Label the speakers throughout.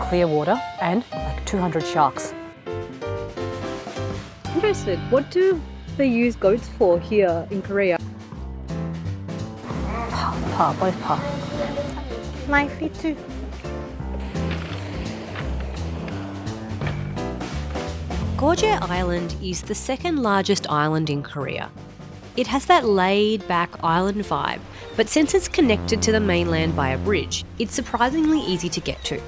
Speaker 1: clear water and like 200 sharks. Interested, what do they use goats for here in Korea? What is pa? My feet too.
Speaker 2: Geoje Island is the second largest island in Korea. It has that laid-back island vibe, but since it's connected to the mainland by a bridge, it's surprisingly easy to get to.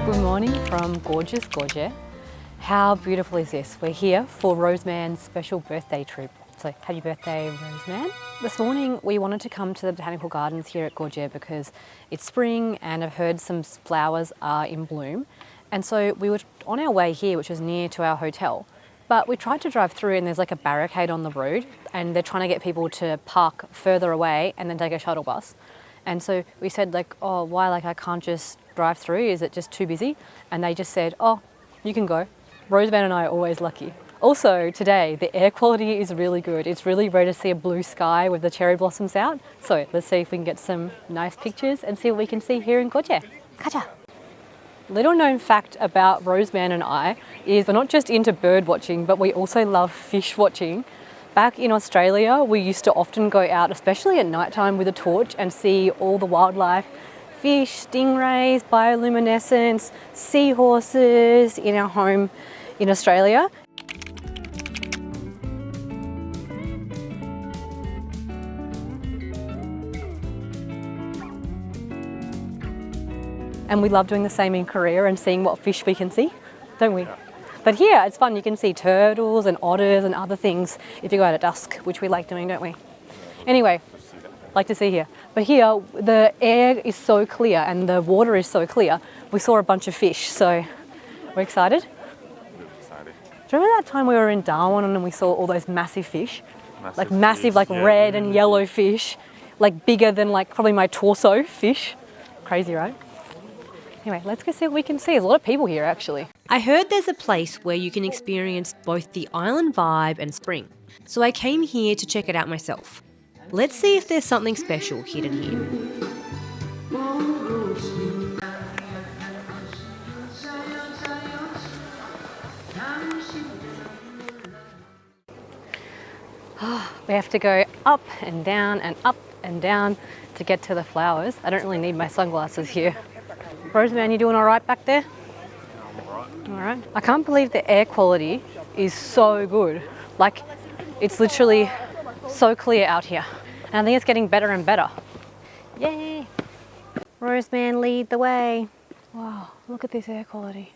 Speaker 1: Good morning from gorgeous Geoje. How beautiful is this? We're here for Roseman's special birthday trip. So happy birthday, Roseman. This morning we wanted to come to the Botanical Gardens here at Geoje because it's spring and I've heard some flowers are in bloom. And so we were on our way here, which is near to our hotel, but we tried to drive through and there's like a barricade on the road and they're trying to get people to park further away and then take a shuttle bus. And so we said like, oh, why, like I can't just drive through? Is it just too busy? And they just said, oh, you can go. Roseman and I are always lucky. Also today, the air quality is really good. It's really rare to see a blue sky with the cherry blossoms out. So let's see if we can get some nice pictures and see what we can see here in Geoje. Kaja. Little known fact about Roseman and I is we're not just into bird watching, but we also love fish watching. Back in Australia, we used to often go out, especially at nighttime with a torch and see all the wildlife, fish, stingrays, bioluminescence, seahorses in our home in Australia. And we love doing the same in Korea and seeing what fish we can see, don't we? But here it's fun, you can see turtles and otters and other things if you go out at dusk, which we like doing, don't we? Anyway, like to see here. But here the air is so clear and the water is so clear, we saw a bunch of fish, so we're excited. Do you remember that time we were in Darwin and we saw all those massive fish? Massive, like red and yellow fish, like bigger than like probably my torso fish. Crazy, right? Anyway, let's go see what we can see. There's a lot of people here actually.
Speaker 2: I heard there's a place where you can experience both the island vibe and spring, so I came here to check it out myself. Let's see if there's something special hidden here.
Speaker 1: We have to go up and down and up and down to get to the flowers. I don't really need my sunglasses here. Roseman, you doing all right back there? All right. I can't believe the air quality is so good. Like, it's literally so clear out here. And I think it's getting better and better. Yay! Roseman, lead the way. Wow, look at this air quality.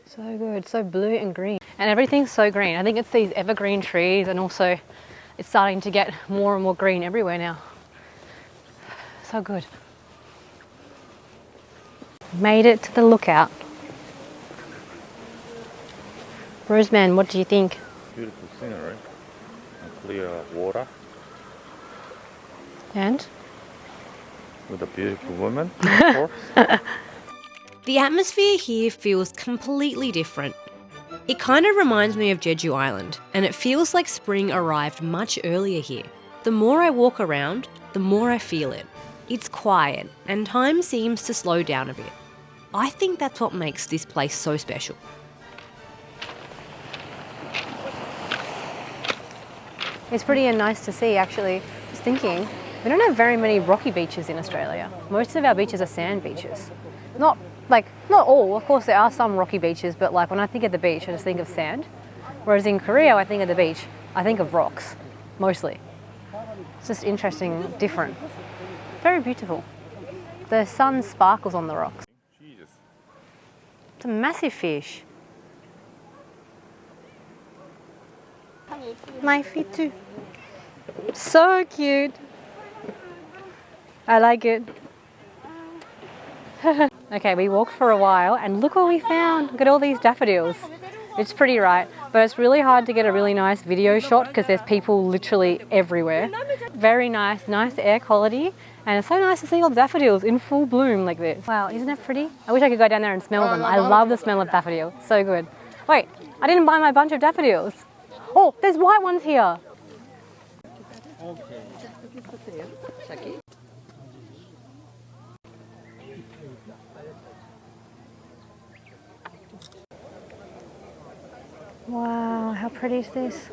Speaker 1: So good, so blue and green. And everything's so green. I think it's these evergreen trees and also it's starting to get more and more green everywhere now. So good. Made it to the lookout. Roseman, what do you think?
Speaker 3: Beautiful scenery and clear water.
Speaker 1: And?
Speaker 3: With a beautiful woman, of course.
Speaker 2: The atmosphere here feels completely different. It kind of reminds me of Geoje Island, and it feels like spring arrived much earlier here. The more I walk around, the more I feel it. It's quiet, and time seems to slow down a bit. I think that's what makes this place so special.
Speaker 1: It's pretty nice to see actually. Just thinking, we don't have very many rocky beaches in Australia. Most of our beaches are sand beaches. Not all, of course there are some rocky beaches, but like when I think of the beach, I just think of sand. Whereas in Korea, I think of the beach, I think of rocks, mostly. It's just interesting, different. Very beautiful. The sun sparkles on the rocks. It's a massive fish. My feet too. So cute. I like it. Okay, we walked for a while and look what we found. Look at all these daffodils. It's pretty, right? But it's really hard to get a really nice video shot because there's people literally everywhere. Very nice, nice air quality. And it's so nice to see all the daffodils in full bloom like this. Wow, isn't that pretty? I wish I could go down there and smell them. I love the smell of daffodil. So good. Wait, I didn't buy my bunch of daffodils. Oh, there's white ones here. Wow, how pretty is this?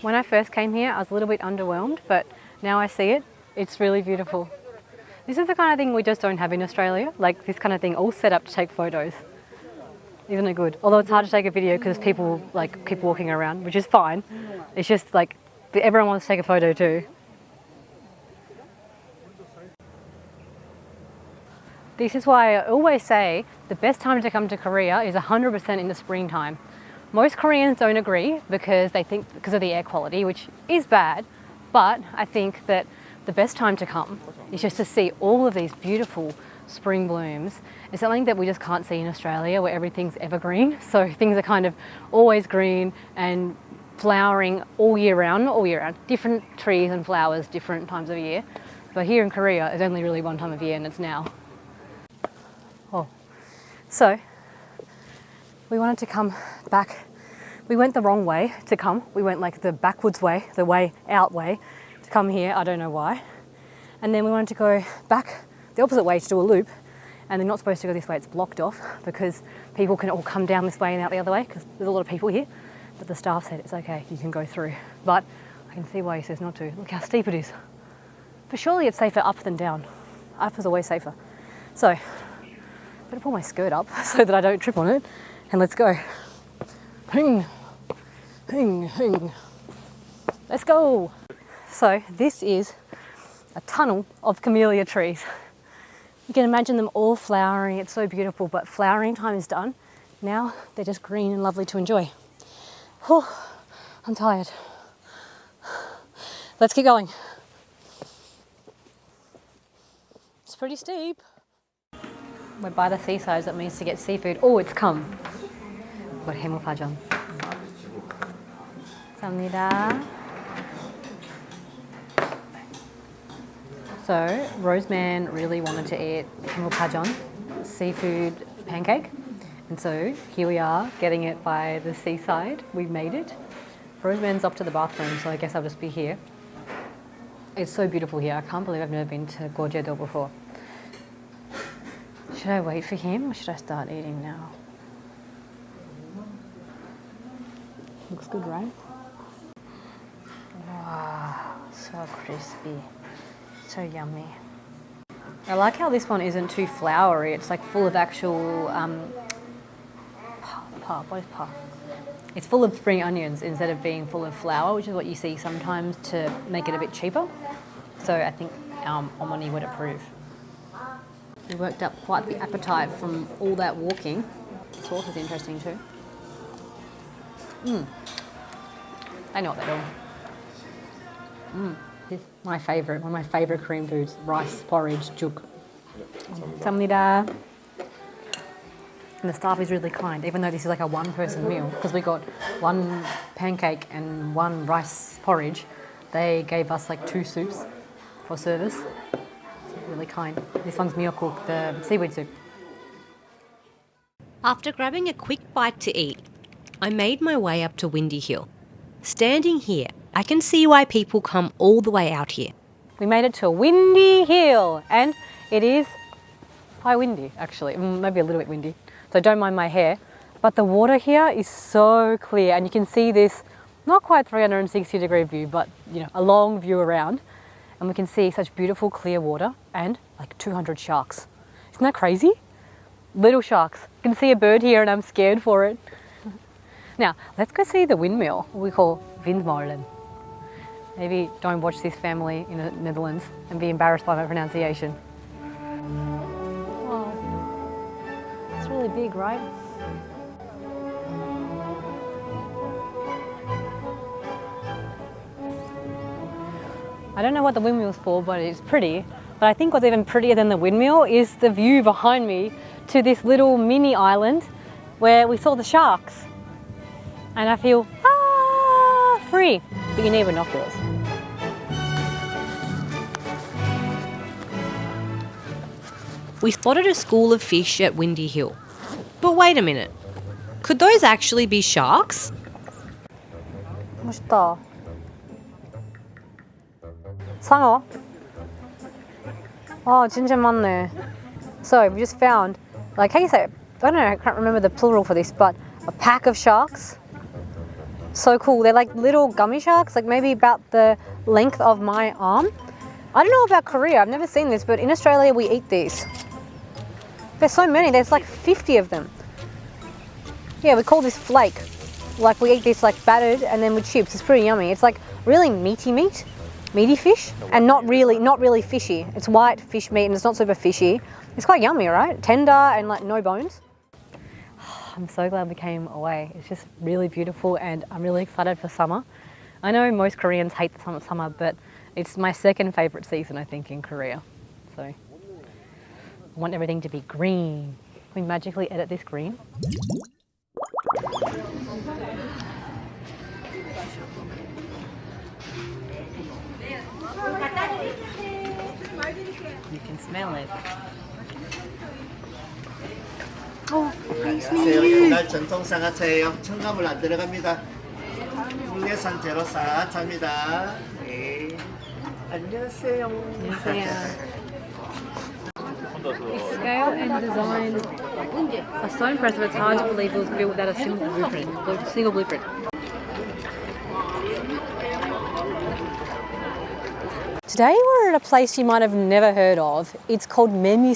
Speaker 1: When I first came here, I was a little bit underwhelmed, but now I see it, it's really beautiful. This is the kind of thing we just don't have in Australia, like this kind of thing all set up to take photos. Isn't it good? Although it's hard to take a video because people like keep walking around, which is fine. It's just like everyone wants to take a photo too. This is why I always say the best time to come to Korea is 100% in the springtime. Most Koreans don't agree because they think because of the air quality, which is bad, but I think that the best time to come is just to see all of these beautiful spring blooms. It's something that we just can't see in Australia where everything's evergreen. So things are kind of always green and flowering all year round, not all year round, different trees and flowers, different times of year. But here in Korea, it's only really one time of year and it's now. Oh, so we wanted to come back. We went the wrong way to come. We went like the backwards way, the way out way to come here. I don't know why. And then we wanted to go back the opposite way to do a loop. And they're not supposed to go this way. It's blocked off because people can all come down this way and out the other way because there's a lot of people here. But the staff said it's okay, you can go through. But I can see why he says not to. Look how steep it is. But surely it's safer up than down. Up is always safer. So better pull my skirt up so that I don't trip on it. And let's go. Hing, hing, hing. Let's go. So this is a tunnel of camellia trees. You can imagine them all flowering. It's so beautiful, but flowering time is done. Now they're just green and lovely to enjoy. Oh, I'm tired. Let's keep going. It's pretty steep. We're by the seaside, so that means to get seafood. Oh, it's come. Got 해물파전. 감사합니다. So, Roseman really wanted to eat 해물파전, seafood pancake. And so, here we are, getting it by the seaside. We've made it. Roseman's off to the bathroom, so I guess I'll just be here. It's so beautiful here. I can't believe I've never been to Geoje before. Should I wait for him or should I start eating now? Looks good, right? Wow, so crispy. So yummy. I like how this one isn't too floury. It's like full of actual, what is pa? It's full of spring onions instead of being full of flour, which is what you see sometimes to make it a bit cheaper. So I think Omani would approve. We worked up quite the appetite from all that walking. The sauce is interesting too. I know what they're doing. This is my favourite, one of my favourite Korean foods, rice, porridge, juk. 감사합니다. And the staff is really kind, even though this is like a one-person meal, because we got one pancake and one rice porridge. They gave us like 2 soups for service. Really kind. This one's miyeokguk, the seaweed soup.
Speaker 2: After grabbing a quick bite to eat, I made my way up to Windy Hill. Standing here, I can see why people come all the way out here.
Speaker 1: We made it to Windy Hill, and it is quite windy actually, maybe a little bit windy. So don't mind my hair. But the water here is so clear, and you can see this not quite 360-degree view, but you know, a long view around. And we can see such beautiful clear water and like 200 sharks. Isn't that crazy? Little sharks. You can see a bird here and I'm scared for it. Now, let's go see the windmill, what we call Windmolen. Maybe don't watch this family in the Netherlands and be embarrassed by my pronunciation. Wow. It's really big, right? I don't know what the windmill's for, but it's pretty. But I think what's even prettier than the windmill is the view behind me to this little mini island where we saw the sharks. And I feel, free, but you need binoculars.
Speaker 2: We spotted a school of fish at Windy Hill. But wait a minute. Could those actually be sharks?
Speaker 1: 멋있다. 상어. Oh, 진짜 많네. So we just found, like, how do you say it? I don't know, I can't remember the plural for this, but a pack of sharks. So cool. They're like little gummy sharks, like maybe about the length of my arm. I don't know about Korea, I've never seen this, but in Australia we eat these. There's so many, there's like 50 of them. Yeah, we call this flake. Like we eat this like battered and then with chips. It's pretty yummy. It's like really meaty fish, and not really fishy. It's white fish meat and it's not super fishy. It's quite yummy, right? Tender and like no bones. I'm so glad we came away. It's just really beautiful and I'm really excited for summer. I know most Koreans hate the summer, but it's my second favourite season, I think, in Korea. So I want everything to be green. Can we magically edit this green?
Speaker 4: You can smell it.
Speaker 5: 안녕하세요. 이날 전통 쌍화차예요. 첨가물 안 들어갑니다. 국내산 제로 쌍화차입니다. 네. 안녕하세요.
Speaker 1: Its scale and design are so impressive. It's hard to believe it was built without a single blueprint. Today we're at a place you might have never heard of. It's called Maemi.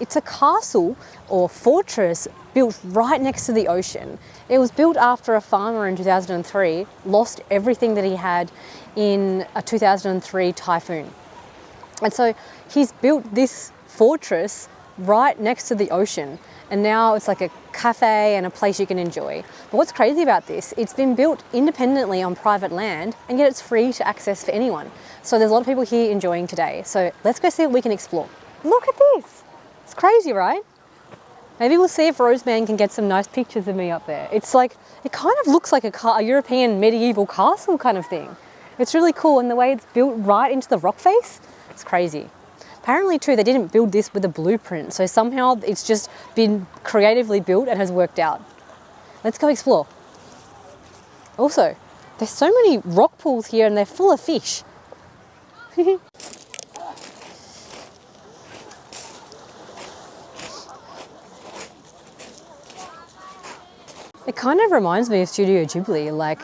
Speaker 1: It's a castle or fortress built right next to the ocean. It was built after a farmer in 2003 lost everything that he had in a 2003 typhoon. And so he's built this fortress right next to the ocean, and now it's like a cafe and a place you can enjoy. But what's crazy about this, it's been built independently on private land, and yet it's free to access for anyone. So there's a lot of people here enjoying today. So let's go see what we can explore. Look at this. It's crazy, right? Maybe we'll see if Roseman can get some nice pictures of me up there. It's like, it kind of looks like a European medieval castle kind of thing. It's really cool, and the way it's built right into the rock face, it's crazy. Apparently too, they didn't build this with a blueprint, so somehow it's just been creatively built and has worked out. Let's go explore. Also, there's so many rock pools here and they're full of fish. It kind of reminds me of Studio Ghibli, like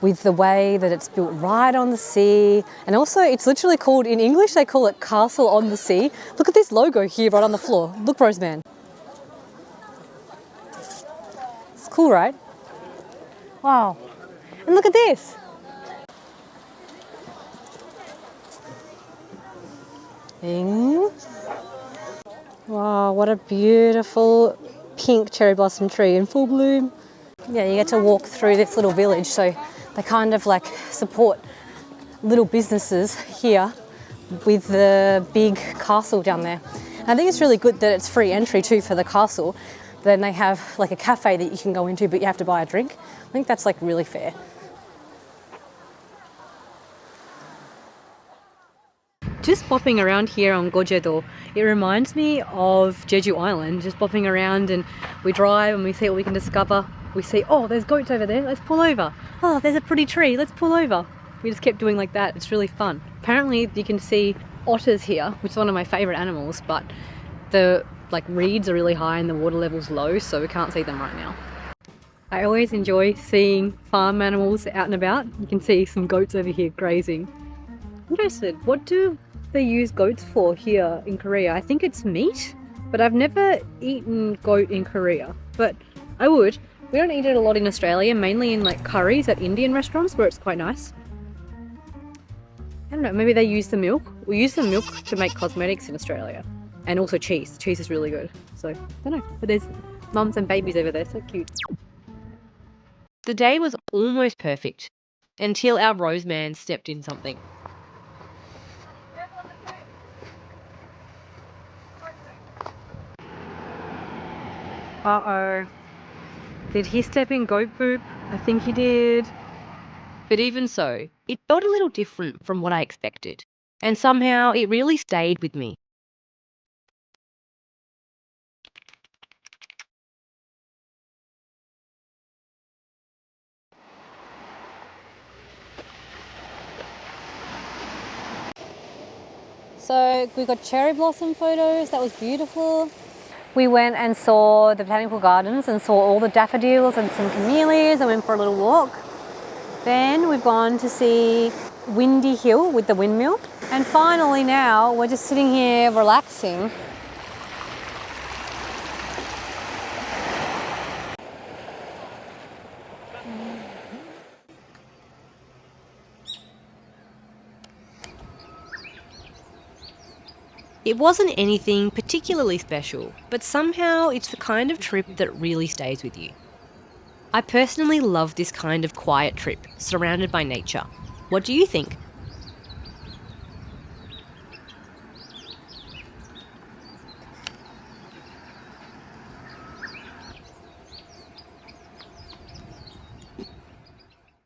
Speaker 1: with the way that it's built right on the sea. And also it's literally called, in English, they call it Castle on the Sea. Look at this logo here right on the floor. Look, Roseman. It's cool, right? Wow. And look at this. Ding. Wow, what a beautiful pink cherry blossom tree in full bloom. Yeah, you get to walk through this little village, so they kind of like support little businesses here with the big castle down there. And I think it's really good that it's free entry too for the castle. Then they have like a cafe that you can go into, but you have to buy a drink. I think that's like really fair. Just bopping around here on Geoje, it reminds me of Jeju Island, just bopping around, and we drive and we see what we can discover. We see, oh, there's goats over there, let's pull over. Oh, there's a pretty tree, let's pull over. We just kept doing like that, it's really fun. Apparently you can see otters here, which is one of my favourite animals, but the reeds are really high and the water level's low, so we can't see them right now. I always enjoy seeing farm animals out and about. You can see some goats over here grazing. I'm interested, what do they use goats for here in Korea? I think it's meat, but I've never eaten goat in Korea, but I would. We don't eat it a lot in Australia, mainly in like curries at Indian restaurants where it's quite nice. I don't know, maybe they use the milk. We use the milk to make cosmetics in Australia. And also cheese. Cheese is really good. So, I don't know. But there's mums and babies over there, so cute.
Speaker 2: The day was almost perfect until our Roseman stepped in something.
Speaker 1: Uh-oh. Did he step in goat poop? I think he did.
Speaker 2: But even so, it felt a little different from what I expected. And somehow it really stayed with me.
Speaker 1: So we got cherry blossom photos, that was beautiful. We went and saw the botanical gardens and saw all the daffodils and some camellias and went for a little walk. Then we've gone to see Windy Hill with the windmill. And finally now we're just sitting here relaxing.
Speaker 2: It wasn't anything particularly special, but somehow it's the kind of trip that really stays with you. I personally love this kind of quiet trip, surrounded by nature. What do you think?